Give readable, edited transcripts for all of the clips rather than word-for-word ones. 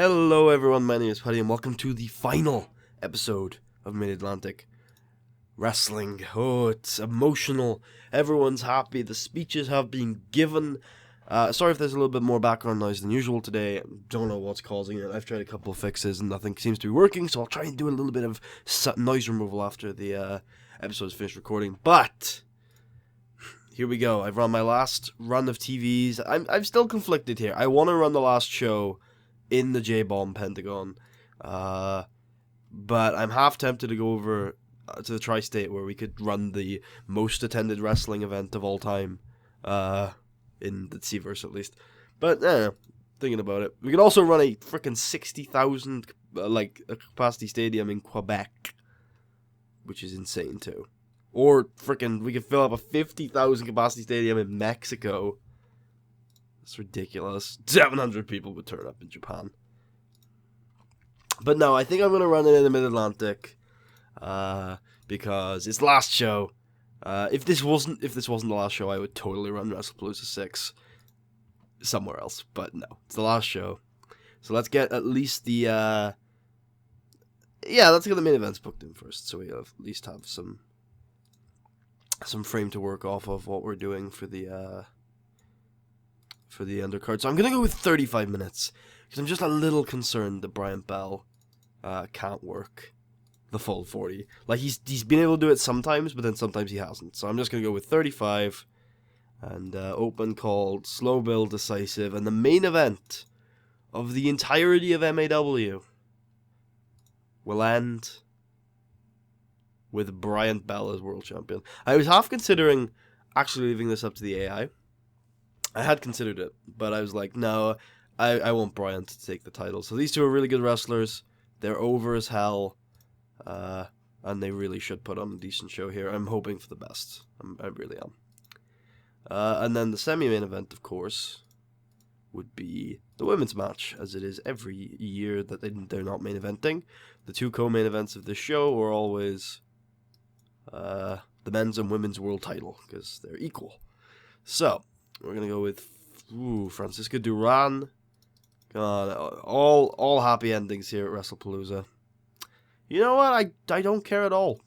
Hello everyone, my name is Paddy and welcome to the final episode of Mid-Atlantic Wrestling. Oh, it's emotional. Everyone's happy. The speeches have been given. Sorry if there's a little bit more background noise than usual today. Don't know what's causing it. I've tried a couple of fixes and nothing seems to be working, so I'll try and do a little bit of noise removal after the episode is finished recording. But here we go. I've run my last run of TVs. I'm still conflicted here. I want to run the last show in the J-Bomb Pentagon, but I'm half tempted to go over to the Tri-State where we could run the most attended wrestling event of all time, in the T-verse at least. But thinking about it, we could also run a freaking 60,000 a capacity stadium in Quebec, which is insane too. Or freaking we could fill up a 50,000 capacity stadium in Mexico. It's ridiculous. 700 people would turn up in Japan. But no, I think I'm going to run it in the Mid-Atlantic, because it's last show. If this wasn't the last show, I would totally run Wrestle-Palooza 6 somewhere else. But no, it's the last show. So let's get at least the, let's get the main events booked in first, so we at least have some frame to work off of what we're doing for the undercard. So I'm going to go with 35 minutes, because I'm just a little concerned that Brian Bell can't work the full 40. Like, he's been able to do it sometimes, but then sometimes he hasn't. So I'm just going to go with 35, and open called, slow build, decisive, and the main event of the entirety of MAW will end with Brian Bell as world champion. I was half considering actually leaving this up to the AI. I had considered it, but I was like, no, I want Brian to take the title. So these two are really good wrestlers. They're over as hell, and they really should put on a decent show here. I'm hoping for the best. I really am. And then the semi-main event, of course, would be the women's match, as it is every year that they're not main eventing. The two co-main events of this show are always the men's and women's world title, because they're equal. So we're going to go with Francisco Duran. God, all happy endings here at Wrestle-Palooza. You know what? I don't care at all.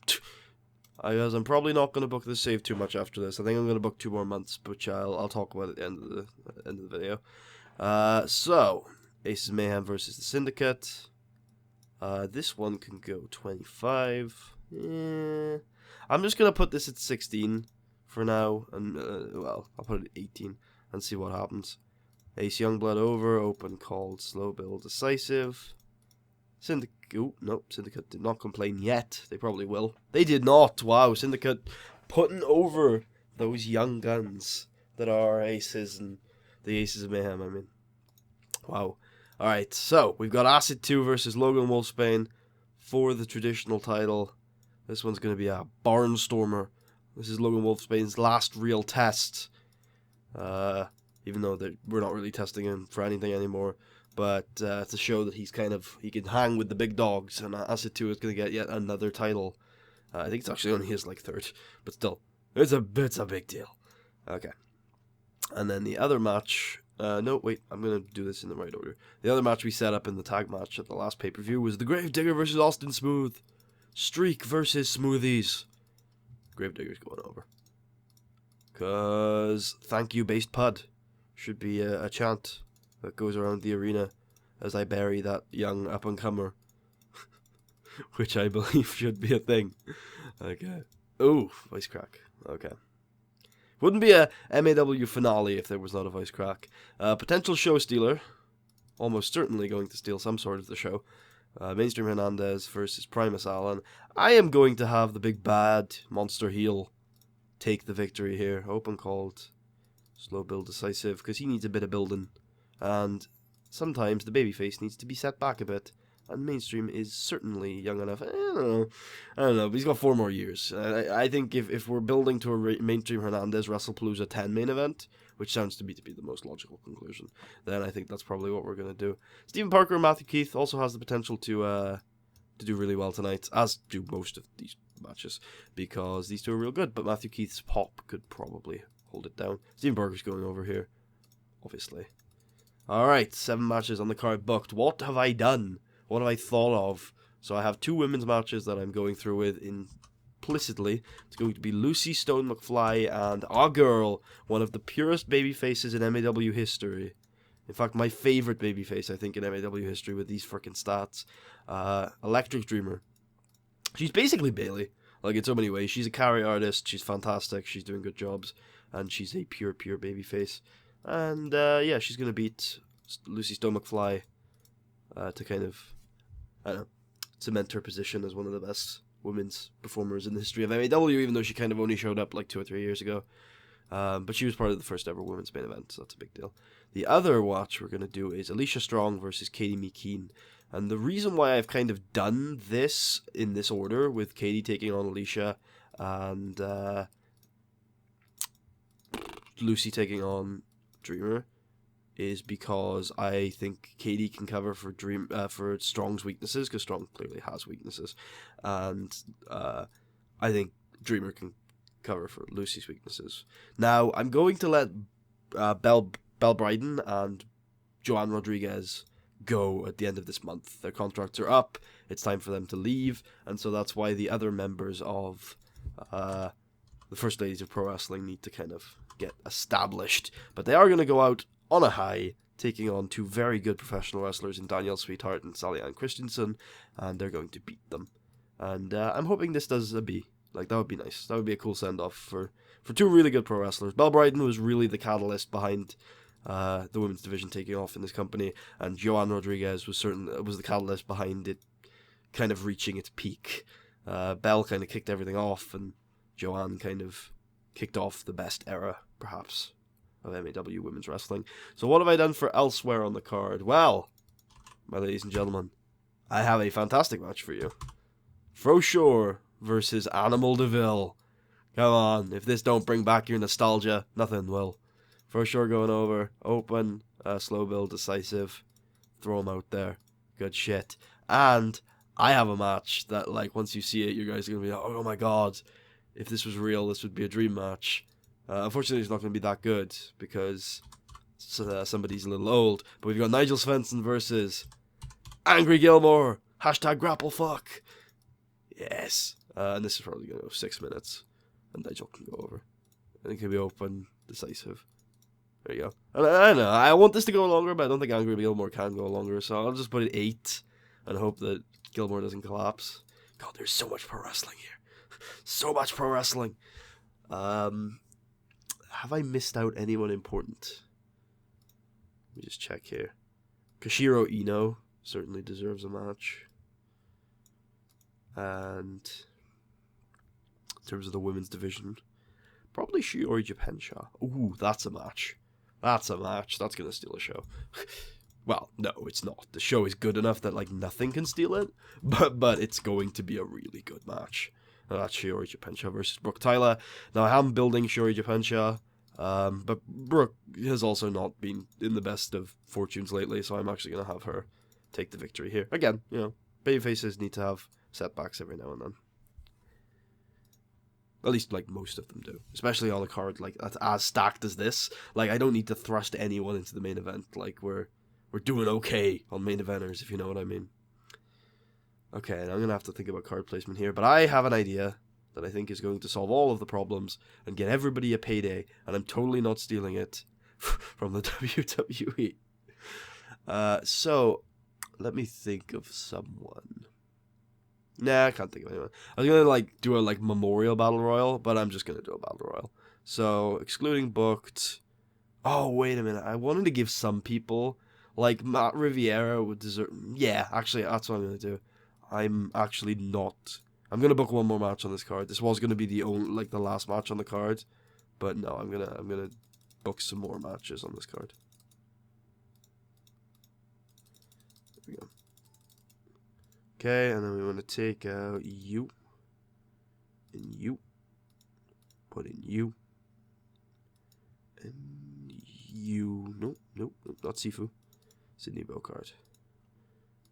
Because I'm probably not going to book the save too much after this. I think I'm going to book 2 more months, which I'll talk about at the end of the video. So, Aces of Mayhem versus the Syndicate. This one can go 25. I'm just going to put this at 16 for now. And, I'll put it at 18 and see what happens. Ace Youngblood over, open called, slow build, decisive. Syndicate, Syndicate did not complain yet. They probably will. They did not. Wow, Syndicate putting over those young guns that are Aces and the Aces of Mayhem, I mean. Wow. Alright, so we've got Acid 2 versus Logan Wolfsbane for the traditional title. This one's going to be a barnstormer. This is Logan Wolfsbane's last real test. Even though we're not really testing him for anything anymore. But to show that he can hang with the big dogs. And Acid 2 is going to get yet another title. I think it's actually only his third. But still, it's a big deal. Okay. And then the other match... no, wait, I'm going to do this in the right order. The other match we set up in the tag match at the last pay-per-view was the Gravedigger versus Austin Smooth. Streak versus Smoothies. Gravedigger's going over. Because thank you, Based Pud. Should be a chant that goes around the arena as I bury that young up-and-comer. Which I believe should be a thing. Okay. Ooh, voice crack. Okay. Wouldn't be a MAW finale if there was not a voice crack. Potential show stealer. Almost certainly going to steal some sort of the show. Mainstream Hernandez versus Primus Allen. I am going to have the big bad monster heel take the victory here. Open called. Slow build decisive, because he needs a bit of building. And sometimes the babyface needs to be set back a bit. And Mainstream is certainly young enough. I don't know, but he's got 4 more years. I think if we're building to a Mainstream Hernandez Wrestle-Palooza 10 main event, which sounds to me to be the most logical conclusion, then I think that's probably what we're going to do. Stephen Parker and Matthew Keith also has the potential to do really well tonight, as do most of these matches, because these two are real good, but Matthew Keith's pop could probably hold it down. Stephen Parker's going over here, obviously. Alright, 7 matches on the card booked. What have I done? What have I thought of? So I have 2 women's matches that I'm going through with implicitly. It's going to be Lucy Stone McFly and our girl, one of the purest baby faces in MAW history. In fact, my favorite babyface, I think, in MAW history with these frickin' stats. Electric Dreamer. She's basically Bailey, like, in so many ways. She's a carry artist, she's fantastic, she's doing good jobs, and she's a pure babyface. And, yeah, she's gonna beat Lucy Stone McFly to kind of, I don't know, cement her position as one of the best women's performers in the history of MAW, even though she kind of only showed up, like, 2 or 3 years ago. But she was part of the first ever women's main event, so that's a big deal. The other watch we're going to do is Alicia Strong versus Katie McKean. And the reason why I've kind of done this in this order, with Katie taking on Alicia and Lucy taking on Dreamer, is because I think Katie can cover for for Strong's weaknesses, because Strong clearly has weaknesses. And I think Dreamer can cover for Lucy's weaknesses. Now, I'm going to let Belle Bryden and Joanne Rodriguez go at the end of this month. Their contracts are up. It's time for them to leave, and so that's why the other members of the First Ladies of Pro Wrestling need to kind of get established. But they are going to go out on a high, taking on 2 very good professional wrestlers in Danielle Sweetheart and Sally Ann Christensen, and they're going to beat them. And I'm hoping this does a B. Like, that would be nice. That would be a cool send-off for 2 really good pro wrestlers. Belle Bryden was really the catalyst behind the women's division taking off in this company, and Joanne Rodriguez was the catalyst behind it kind of reaching its peak. Belle kind of kicked everything off, and Joanne kind of kicked off the best era, perhaps, of MAW women's wrestling. So what have I done for elsewhere on the card? Well, my ladies and gentlemen, I have a fantastic match for you. Froshore versus Animal DeVille. Come on, if this don't bring back your nostalgia, nothing will. Froshore going over, open, slow build, decisive, throw him out there, good shit. And I have a match that, like, once you see it, you guys are going to be like, oh my god, if this was real, this would be a dream match. Unfortunately, it's not going to be that good, because somebody's a little old. But we've got Nigel Svensson versus Angry Gilmore, #GrappleFuck. Yes. And this is probably going to go 6 minutes. And Nigel can go over. And it can be open, decisive. There you go. And I don't know. I want this to go longer, but I don't think Angry Gilmore can go longer. So I'll just put it 8 and hope that Gilmore doesn't collapse. God, there's so much pro wrestling here. So much pro wrestling. Have I missed out anyone important? Let me just check here. Kashiro Ino certainly deserves a match. And in terms of the women's division, probably Shiori Japensha. Ooh, that's a match. That's a match. That's going to steal a show. Well, no, it's not. The show is good enough that, like, nothing can steal it, but it's going to be a really good match. And that's Shiori Japensha versus Brooke Tyler. Now, I am building Shiori Japensha, but Brooke has also not been in the best of fortunes lately, so I'm actually going to have her take the victory here. Again, you know, babyfaces need to have setbacks every now and then. At least, like, most of them do. Especially on a card, like, that's as stacked as this. Like, I don't need to thrust anyone into the main event. Like, we're doing okay on main eventers, if you know what I mean. Okay, and I'm going to have to think about card placement here. But I have an idea that I think is going to solve all of the problems and get everybody a payday. And I'm totally not stealing it from the WWE. So, let me think of someone. Nah, I can't think of anyone. I was going to, like, do a, like, memorial battle royal, but I'm just going to do a battle royal. So, excluding booked. Oh, wait a minute. I wanted to give some people, like, Matt Riviera would deserve. Yeah, actually, that's what I'm going to do. I'm actually not. I'm going to book one more match on this card. This was going to be the only, like, the last match on the card. But no, I'm going to book some more matches on this card. There we go. Okay, and then we want to take out you, and you, put in you, and you, nope, not Sifu, Sydney Bocard.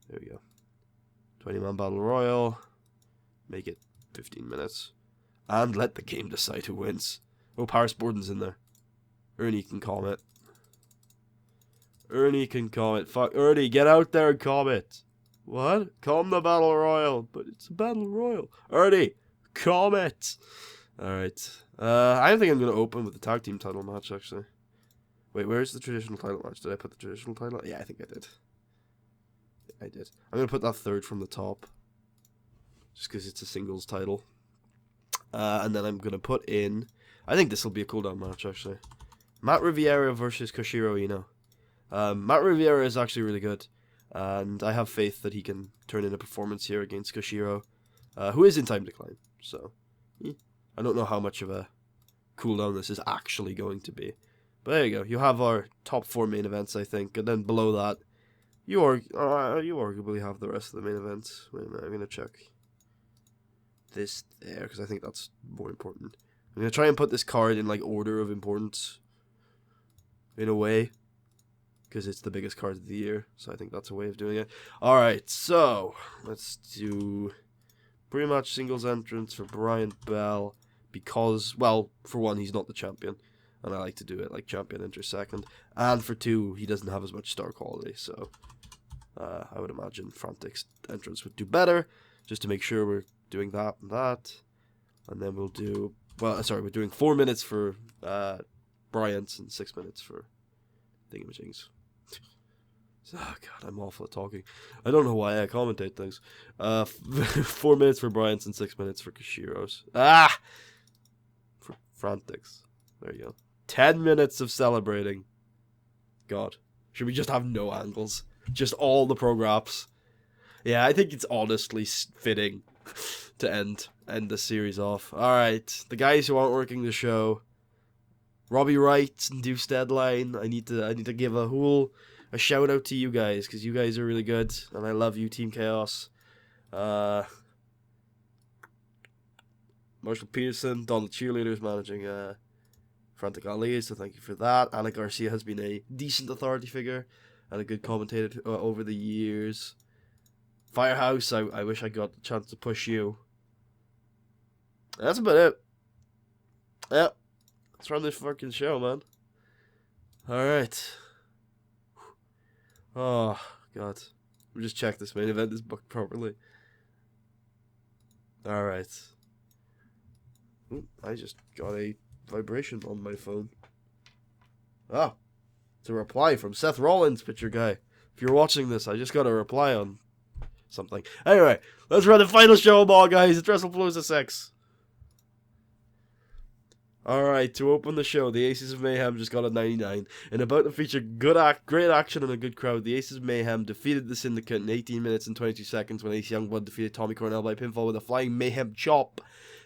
There we go. 20-man battle royal, make it 15 minutes, and let the game decide who wins. Oh, Paris Borden's in there. Ernie can call it. Ernie can comment. Fuck, Ernie, get out there and comment. What? Calm the battle royal. But it's a battle royal. Ernie, comment. Alright. I think I'm going to open with the tag team title match, actually. Wait, where's the traditional title match? Did I put the traditional title? Yeah, I think I did. I did. I'm going to put that third from the top. Just because it's a singles title. And then I'm going to put in... I think this will be a cooldown match, actually. Matt Riviera versus Koshiro Ino. Matt Riviera is actually really good. And I have faith that he can turn in a performance here against Koshiro. Who is in time decline. So, I don't know how much of a cooldown this is actually going to be. But there you go. You have our top 4 main events, I think. And then below that, you arguably have the rest of the main events. Wait a minute, I'm going to check this there, because I think that's more important. I'm going to try and put this card in, like, order of importance, in a way, because it's the biggest card of the year, so I think that's a way of doing it. Alright, so, let's do pretty much singles entrance for Brian Bell, because, well, for one, he's not the champion, and I like to do it like champion enters second, and for 2, he doesn't have as much star quality, so I would imagine Frantic's entrance would do better, just to make sure we're doing that and that. And then we'll do... Well, sorry, we're doing 4 minutes for Bryant's and 6 minutes for Thingamajig's. Oh, God, I'm awful at talking. I don't know why I commentate things. 4 minutes for Bryant's and 6 minutes for Koshiro's. For Frantic's. There you go. 10 minutes of celebrating. God. Should we just have no angles? Just all the pro-graphs? Yeah, I think it's honestly fitting to end the series off. Alright, the guys who aren't working the show. Robbie Wright and Deuce Deadline. I need to give a shout out to you guys, because you guys are really good, and I love you, Team Chaos. Marshall Peterson, Don the Cheerleaders managing Frantic Ali, so thank you for that. Anna Garcia has been a decent authority figure and a good commentator over the years. Firehouse, I wish I got the chance to push you. That's about it. Yeah. Let's run this fucking show, man. Alright. Oh, God. We'll just check this main event is booked properly. Alright. I just got a vibration on my phone. Ah. It's a reply from Seth Rollins, picture guy. If you're watching this, I just got a reply on something. Anyway, let's run the final show of them all, guys. It's Wrestle-Palooza 6. Alright, to open the show, the Aces of Mayhem just got a 99. And about to feature great action and a good crowd, the Aces of Mayhem defeated the Syndicate in 18 minutes and 22 seconds when Ace Youngblood defeated Tommy Cornell by pinfall with a flying Mayhem chop.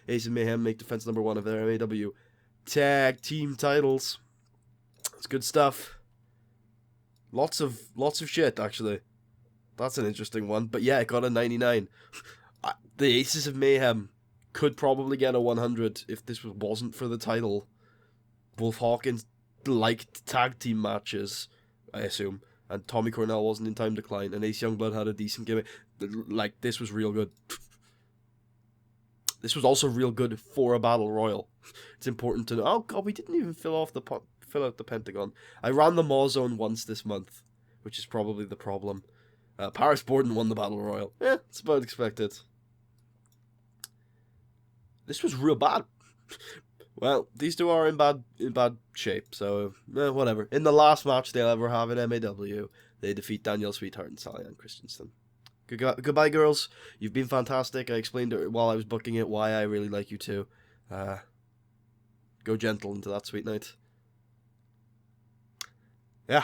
Aces of Mayhem make defense number 1 of their MAW tag team titles. It's good stuff. Lots of shit, actually. That's an interesting one. But yeah, it got a 99. The Aces of Mayhem could probably get a 100 if this wasn't for the title. Wolf Hawkins liked tag team matches, I assume. And Tommy Cornell wasn't in time decline. And Ace Youngblood had a decent gimmick. Like, this was real good. This was also real good for a battle royal. It's important to know. Oh, God, we didn't even fill out the Pentagon. I ran the Maw Zone once this month, which is probably the problem. Paris Borden won the battle royal. Yeah, it's about expected. This was real bad. Well, these two are in bad shape, so whatever. In the last match they'll ever have in MAW, they defeat Danielle Sweetheart and Sally Ann Christensen. Goodbye, girls. You've been fantastic. I explained it while I was booking it why I really like you two. Go gentle into that sweet night. Yeah.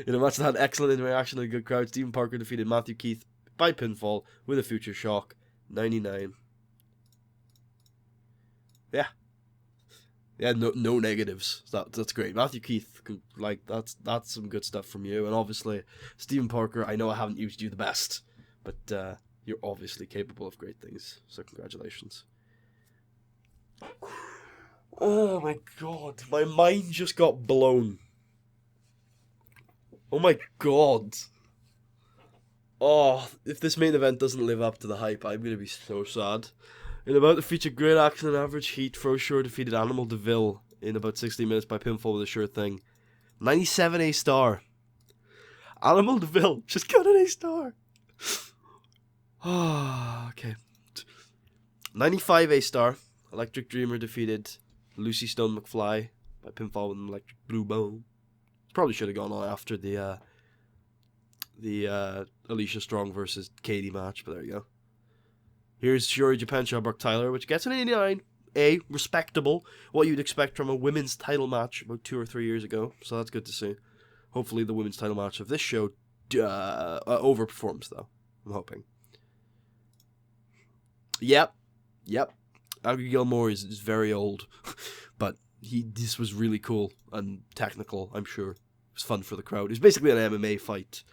In a match that had excellent interaction and a good crowd, Stephen Parker defeated Matthew Keith by pinfall with a future shock. 99. Yeah. Yeah, no negatives. That's great. Matthew Keith, like, that's some good stuff from you. And obviously, Stephen Parker, I know I haven't used you the best, but you're obviously capable of great things. So congratulations. Oh my God, my mind just got blown. Oh my God. Oh, if this main event doesn't live up to the hype, I'm gonna be so sad. In about to feature great action and average heat, Frosure defeated Animal DeVille in about 60 minutes by pinfall with a sure thing. 97 A star. Animal Deville just got an A-star. Okay. 95 A-star. Electric Dreamer defeated Lucy Stone McFly by pinfall with an electric blue bone. Probably should have gone on after the Alicia Strong versus Katie match, but there you go. Here's Shiori Japan Brock Tyler, which gets an 89. Respectable. What you'd expect from a women's title match about 2 or 3 years ago. So that's good to see. Hopefully the women's title match of this show overperforms, though. I'm hoping. Yep. Andrew Gilmore is very old. But this was really cool and technical, I'm sure. It was fun for the crowd. It was basically an MMA fight.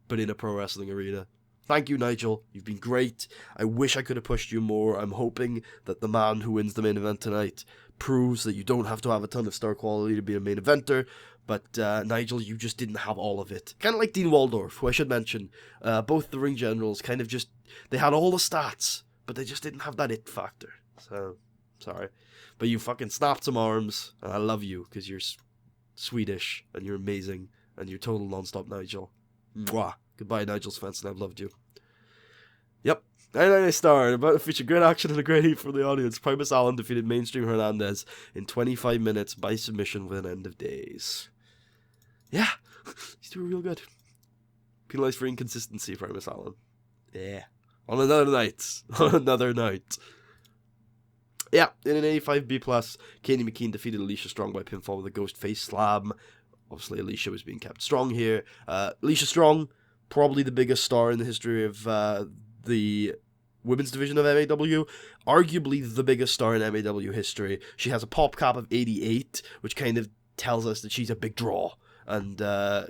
But in a pro wrestling arena. Thank you, Nigel. You've been great. I wish I could have pushed you more. I'm hoping that the man who wins the main event tonight proves that you don't have to have a ton of star quality to be a main eventer. But, Nigel, you just didn't have all of it. Kind of like Dean Waldorf, who I should mention. Both the ring generals kind of just... They had all the stats, but they just didn't have that it factor. So, sorry. But you fucking snapped some arms, and I love you, because you're Swedish, and you're amazing, and you're total non-stop Nigel. Mwah. Goodbye, Nigel's fans, and I've loved you. Yep. 99 star, about to feature great action and a great heat from the audience. Primus Allen defeated Mainstream Hernandez in 25 minutes by submission with an end of days. Yeah, he's doing real good. Penalized for inconsistency, Primus Allen. Yeah. On another night. Yeah, in an 85B+, Katie McKean defeated Alicia Strong by pinfall with a ghost face slam. Obviously, Alicia was being kept strong here. Alicia Strong, probably the biggest star in the history of the women's division of MAW. Arguably the biggest star in MAW history. She has a pop cap of 88, which kind of tells us that she's a big draw. And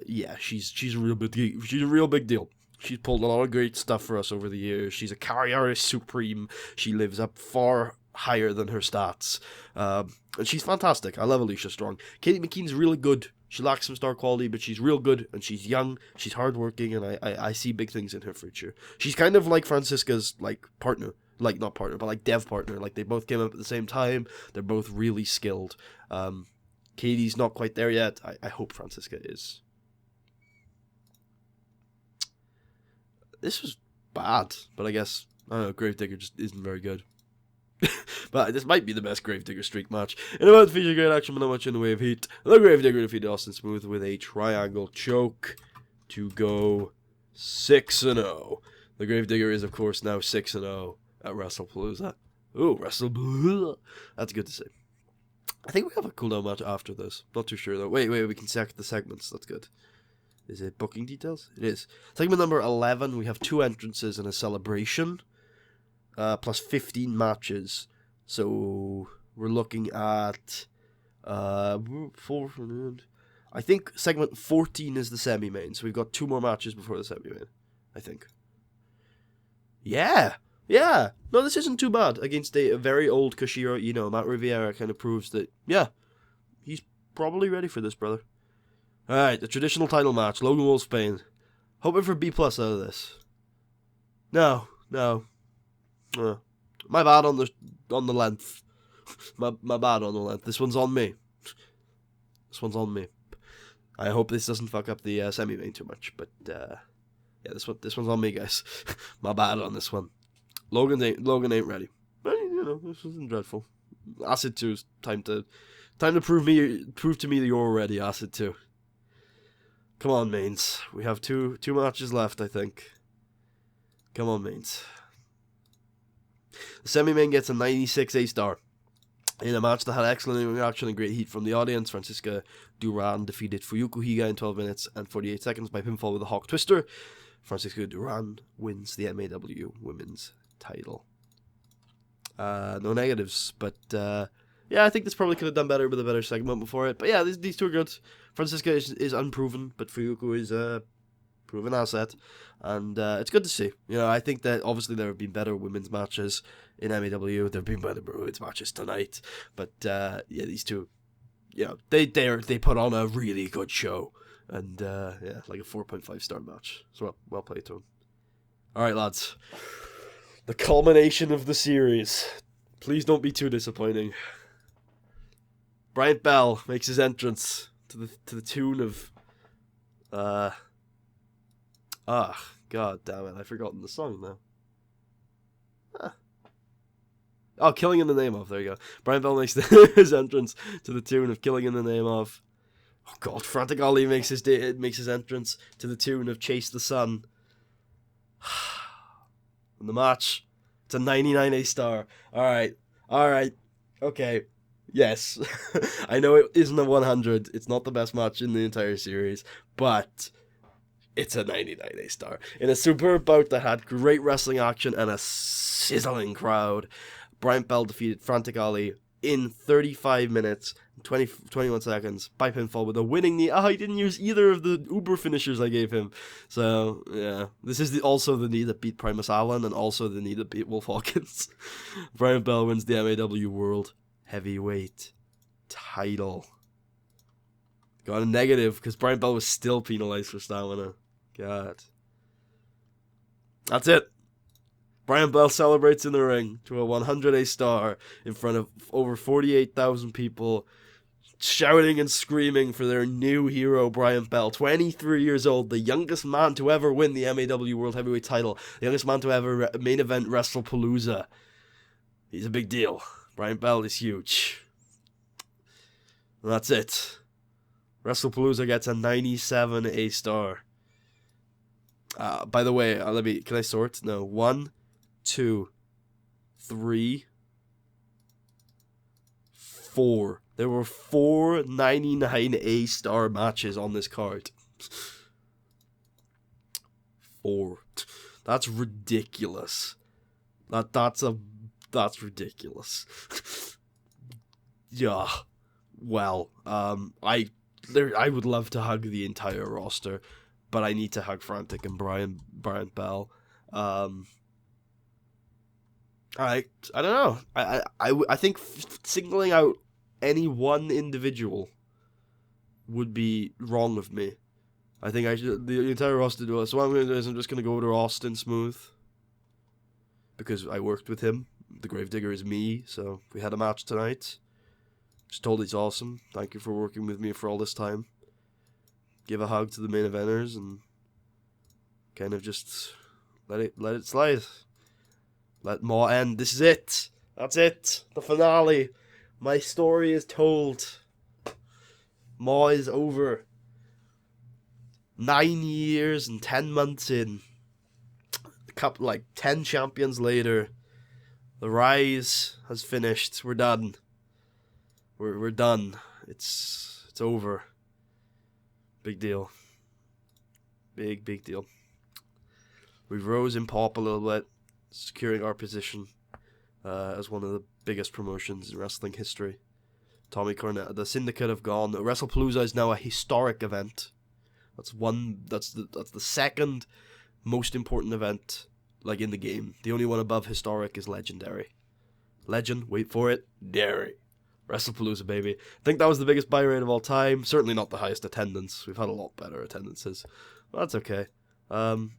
yeah, she's a real big deal. She's a real big deal. She's pulled a lot of great stuff for us over the years. She's a carrier supreme. She lives up far higher than her stats. And she's fantastic. I love Alicia Strong. Katie McKean's really good. She lacks some star quality, but she's real good, and she's young, she's hardworking, and I see big things in her future. She's kind of like Francisca's, like, partner. Like, not partner, but like dev partner. Like, they both came up at the same time. They're both really skilled. Katie's not quite there yet. I hope Francisca is. This was bad, but I guess, I don't know, Gravedigger just isn't very good. But this might be the best Gravedigger streak match. In about to feature great action, but not much in the way of heat. The Gravedigger defeated Austin Smooth with a triangle choke to go 6-0. The Gravedigger is, of course, now 6-0 at Wrestle-Palooza. Ooh, Wrestle-Palooza. That's good to see. I think we have a cooldown match after this. Not too sure, though. Wait, we can check the segments. That's good. Is it booking details? It is. Segment number 11, we have 2 entrances and a celebration. Plus 15 matches. So we're looking at 4. I think segment 14 is the semi-main. So we've got 2 more matches before the semi-main. I think. Yeah. No, this isn't too bad against a very old Koshiro. You know, Matt Riviera kind of proves that, yeah, he's probably ready for this, brother. All right, the traditional title match. Logan Wolfsbane. Hoping for B+ out of this. No. My bad on the length. my bad on the length. This one's on me. I hope this doesn't fuck up the semi-main too much, but yeah, this one's on me, guys. My bad on this one. Logan ain't ready. But you know, this isn't dreadful. Acid 2 is time to prove to me that you're ready. Acid 2. Come on, mains. We have two matches left, I think. Come on, mains. The semi-main gets a 96 A-star. In a match that had excellent reaction and great heat from the audience, Francisca Duran defeated Fuyuko Higa in 12 minutes and 48 seconds by pinfall with a Hawk Twister. Francisca Duran wins the MAW Women's title. No negatives, but yeah, I think this probably could have done better with a better segment before it. But yeah, these 2 are good. Francisca is unproven, but Fuyuko is a proven asset, and it's good to see. You know, I think that obviously there have been better women's matches in MAW. There have been better women's matches tonight, but yeah, these 2, you know, they put on a really good show, and yeah, like a 4.5 star match. So well played to them. All right, lads, the culmination of the series. Please don't be too disappointing. Bryant Bell makes his entrance to the tune of Ah, god damn it, I've forgotten the song now. Ah. Oh, Killing in the Name of, there you go. Brian Bell makes his entrance to the tune of Killing in the Name of. Oh god, Frantic Ali makes his entrance to the tune of Chase the Sun. In the match, it's a 99 A-star. Alright, okay. Yes, I know it isn't a 100, it's not the best match in the entire series, but it's a 99 A-star. In a superb bout that had great wrestling action and a sizzling crowd, Brian Bell defeated Frantic Ali in 35 minutes, 21 seconds by pinfall with a winning knee. Oh, he didn't use either of the Uber finishers I gave him. So, yeah. This is also the knee that beat Primus Allen and also the knee that beat Wolf Hawkins. Brian Bell wins the MAW World Heavyweight title. Got a negative because Brian Bell was still penalized for stamina. God. That's it. Brian Bell celebrates in the ring to a 100 A-star in front of over 48,000 people, shouting and screaming for their new hero, Brian Bell. 23 years old, the youngest man to ever win the MAW World Heavyweight title, the youngest man to ever main event Wrestle-Palooza. He's a big deal. Brian Bell is huge. And that's it. Wrestle-Palooza gets a 97 A-star. By the way, can I sort? No. 1, 2, 3, 4. There were 4 99 A-star matches on this card. 4. That's ridiculous. That's ridiculous. Yeah. Well, I would love to hug the entire roster, but I need to hug Frantic and Brian Bell. I don't know. I think singling out any one individual would be wrong of me. I think I should the entire roster do it. So what I'm going to do is I'm just going to go to Austin Smooth because I worked with him. The Gravedigger is me, so we had a match tonight. Just told he's awesome. Thank you for working with me for all this time. Give a hug to the main eventers and kind of just let it slide. Let Maw end. This is it. That's it. The finale. My story is told. Maw is over. 9 years and 10 months in. 10 champions later. The rise has finished. We're done. We're done. It's over. Big deal. Big deal. We rose in pop a little bit, securing our position as one of the biggest promotions in wrestling history. Tommy Cornette, the Syndicate have gone. Wrestle-Palooza is now a historic event. That's the second most important event in the game. The only one above historic is legendary. Legend, wait for it, dairy. Wrestle-Palooza, baby. I think that was the biggest buy rate of all time. Certainly not the highest attendance. We've had a lot better attendances. Well, that's okay. 1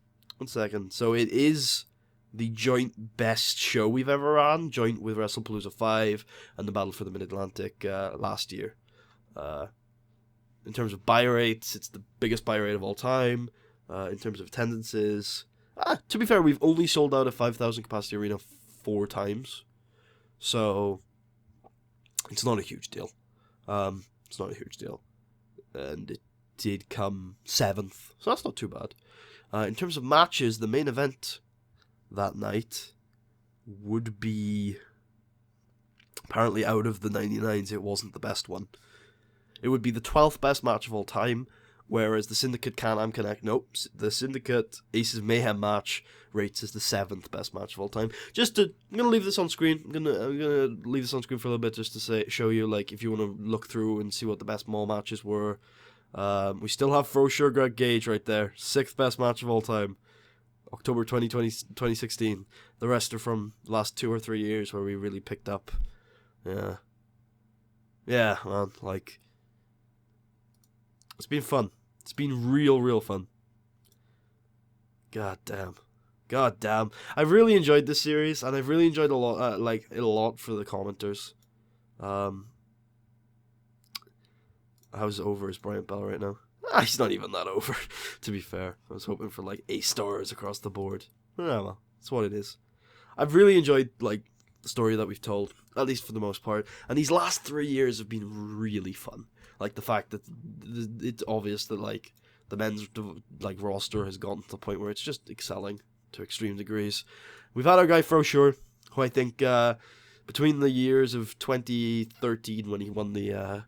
second. So it is the joint best show we've ever ran, joint with Wrestle-Palooza 5 and the Battle for the Mid-Atlantic last year. In terms of buy rates, it's the biggest buy rate of all time. In terms of attendances, to be fair, we've only sold out a 5,000 capacity arena 4 times. So it's not a huge deal. It's not a huge deal. And it did come 7th, so that's not too bad. In terms of matches, the main event that night would be... Apparently out of the 99s, it wasn't the best one. It would be the 12th best match of all time, whereas the Syndicate Can-Am Connect... Nope, the Syndicate Aces Mayhem match rates as the 7th best match of all time. I'm gonna leave this on screen. I'm gonna leave this on screen for a little bit just to show you, if you want to look through and see what the best mall matches were. We still have Frozer Greg Gage right there. 6th best match of all time. October 2016. The rest are from the last 2 or 3 years where we really picked up. Yeah. Yeah, man, it's been fun. It's been real fun. God damn. I've really enjoyed this series, and I've really enjoyed it a lot for the commenters. How's over is Brian Bell right now? He's not even that over, to be fair. I was hoping for like A stars across the board. Yeah, well, that's what it is. I've really enjoyed like the story that we've told, at least for the most part. And these last 3 years have been really fun. Like the fact that it's obvious that like the men's like roster has gotten to the point where it's just excelling to extreme degrees. We've had our guy Frosure, who I think between the years of 2013 when he won the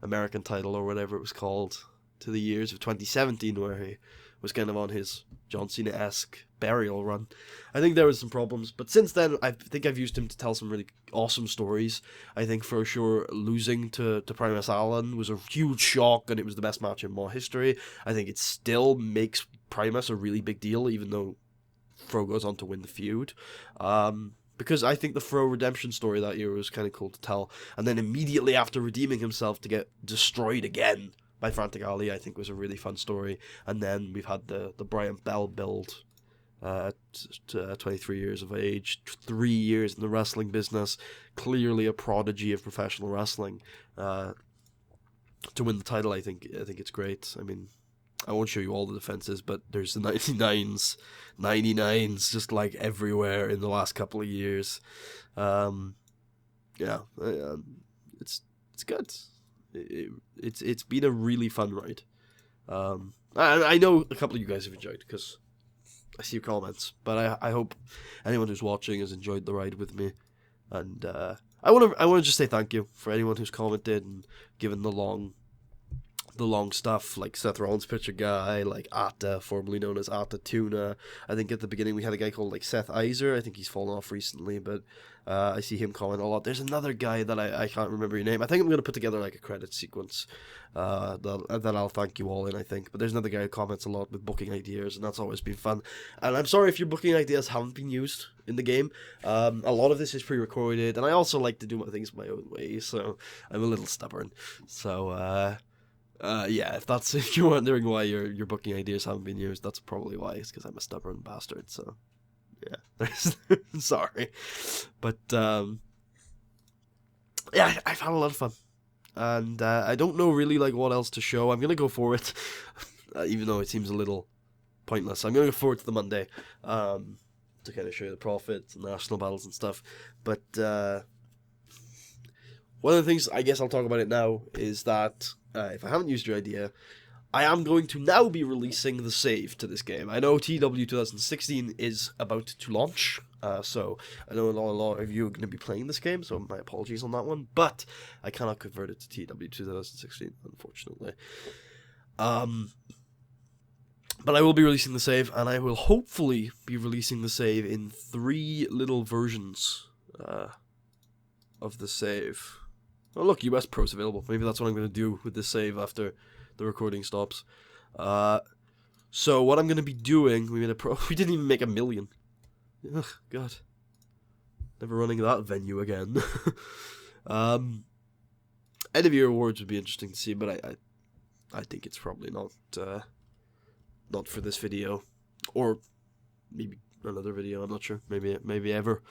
American title or whatever it was called, to the years of 2017 where he was kind of on his John Cena-esque burial run, I think there was some problems. But since then, I think I've used him to tell some really awesome stories. I think for sure losing to Primus Allen was a huge shock, and it was the best match in Raw history. I think it still makes Primus a really big deal, even though Fro goes on to win the feud. Because I think the Fro redemption story that year was kind of cool to tell. And then immediately after redeeming himself to get destroyed again by Frantic Ali, I think was a really fun story. And then we've had the Brian Bell build at 23 years of age, 3 years in the wrestling business, clearly a prodigy of professional wrestling. To win the title, I think it's great. I mean, I won't show you all the defenses, but there's the 99s just like everywhere in the last couple of years. It's good. It's been a really fun ride. I know a couple of you guys have enjoyed because I see your comments, but I hope anyone who's watching has enjoyed the ride with me. And I want to just say thank you for anyone who's commented and given the long stuff, like Seth Rollins Picture Guy, like Atta, formerly known as Atta Tuna. I think at the beginning we had a guy called like Seth Iser. I think he's fallen off recently, but I see him comment a lot. There's another guy that I can't remember your name. I think I'm going to put together like a credit sequence that I'll thank you all in, I think. But there's another guy who comments a lot with booking ideas, and that's always been fun. And I'm sorry if your booking ideas haven't been used in the game. A lot of this is pre-recorded, and I also like to do my things my own way, so I'm a little stubborn. So, yeah, if you're wondering why your booking ideas haven't been used, that's probably why. It's because I'm a stubborn bastard, so yeah. Sorry. But yeah, I've had a lot of fun. And I don't know really like what else to show. I'm gonna go for it. Even though it seems a little pointless. I'm gonna go forward to the Monday. To kind of show you the profits and national battles and stuff. But one of the things, I guess I'll talk about it now, is that if I haven't used your idea, I am going to now be releasing the save to this game. I know TEW2013 is about to launch, so I know a lot of you are going to be playing this game, so my apologies on that one, but I cannot convert it to TEW2016, unfortunately. But I will be releasing the save, and I will hopefully be releasing the save in 3 little versions of the save. Oh look, US Pro's available. Maybe that's what I'm going to do with this save after the recording stops. So what I'm going to be doing, we didn't even make 1 million. Ugh, God. Never running that venue again. End of year awards would be interesting to see, but I think it's probably not for this video. Or maybe another video, I'm not sure. Maybe ever.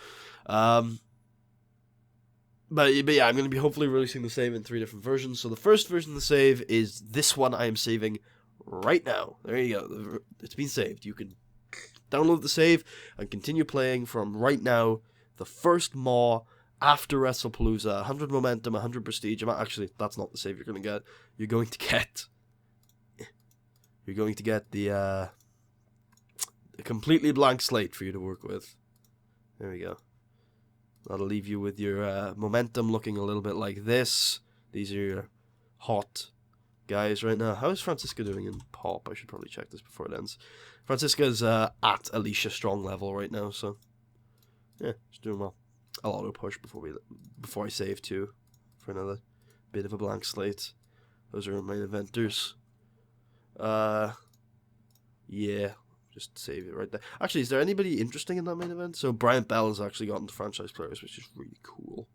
But yeah, I'm going to be hopefully releasing the save in 3 different versions. So the first version of the save is this one I am saving right now. There you go. It's been saved. You can download the save and continue playing from right now. The first Maw after Wrestle-Palooza. 100 momentum, 100 prestige. Actually, that's not the save you're going to get. You're going to get the completely blank slate for you to work with. There we go. That'll leave you with your momentum looking a little bit like this. These are your hot guys right now. How is Francisca doing in Pop? I should probably check this before it ends. Francisca's at Alicia Strong level right now, so yeah, she's doing well. I'll auto push before I save too for another bit of a blank slate. Those are my eventers. Yeah. Just save it right there. Actually, is there anybody interesting in that main event? So Brian Bell has actually gotten to franchise players, which is really cool.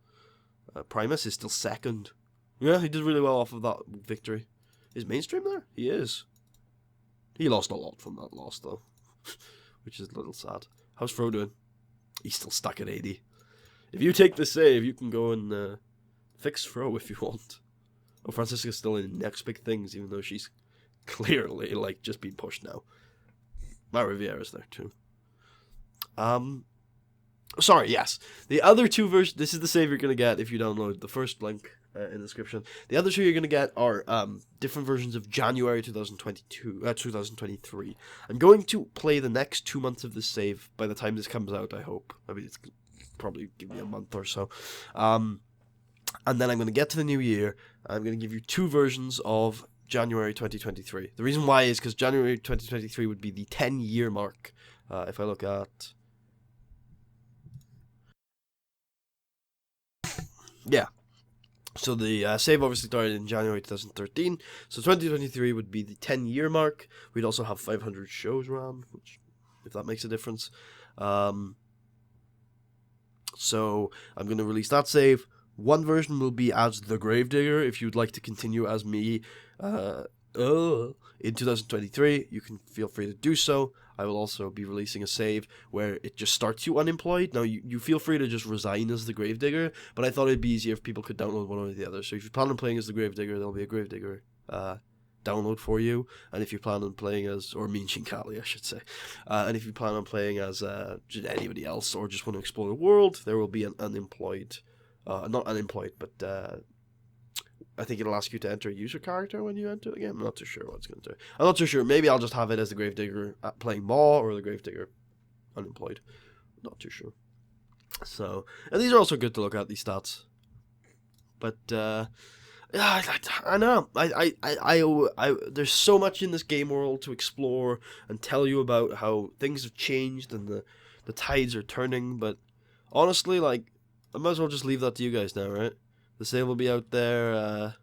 Primus is still second. Yeah, he did really well off of that victory. Is Mainstream there? He is. He lost a lot from that loss, though. Which is a little sad. How's Fro doing? He's still stuck at 80. If you take the save, you can go and fix Fro if you want. Oh, Francisca's still in Next Big Things, even though she's clearly, like, just being pushed now. Mario Vieira's there, too. Sorry, yes. The other two versions, this is the save you're going to get if you download the first link in the description. The other two you're going to get are different versions of January 2023. I'm going to play the next 2 months of this save by the time this comes out, I hope. I mean, it's probably give me a month or so. And then I'm going to get to the new year. I'm going to give you two versions of January 2023. The reason why is because January 2023 would be the 10-year mark. If I look at... Yeah. So the save obviously started in January 2013. So 2023 would be the 10-year mark. We'd also have 500 shows around, which, if that makes a difference. So I'm going to release that save. One version will be as the Gravedigger. If you'd like to continue as me in 2023, you can feel free to do so. I will also be releasing a save where it just starts you unemployed. Now, you feel free to just resign as the Gravedigger, but I thought it'd be easier if people could download one or the other. So if you plan on playing as the Gravedigger, there'll be a Gravedigger download for you. And if you plan on playing as, or Mean Shinkali, I should say, and if you plan on playing as just anybody else or just want to explore the world, there will be an unemployed, not unemployed, but I think it'll ask you to enter a user character when you enter the game. I'm not too sure what it's going to do. I'm not too sure. Maybe I'll just have it as the Gravedigger playing Maw or the Gravedigger unemployed. Not too sure. So, and these are also good to look at, these stats. But, yeah, I know. I there's so much in this game world to explore and tell you about how things have changed and the tides are turning. But honestly, like, I might as well just leave that to you guys now, right? The save will be out there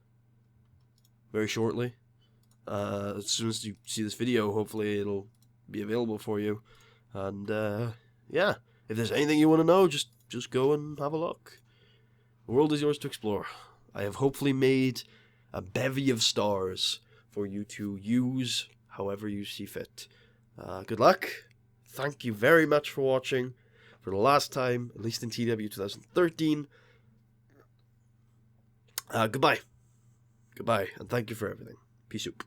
very shortly. As soon as you see this video, hopefully it'll be available for you. And yeah, if there's anything you want to know, just go and have a look. The world is yours to explore. I have hopefully made a bevy of stars for you to use however you see fit. Good luck. Thank you very much for watching. For the last time, at least in TEW2013. Goodbye. Goodbye, and thank you for everything. Peace out.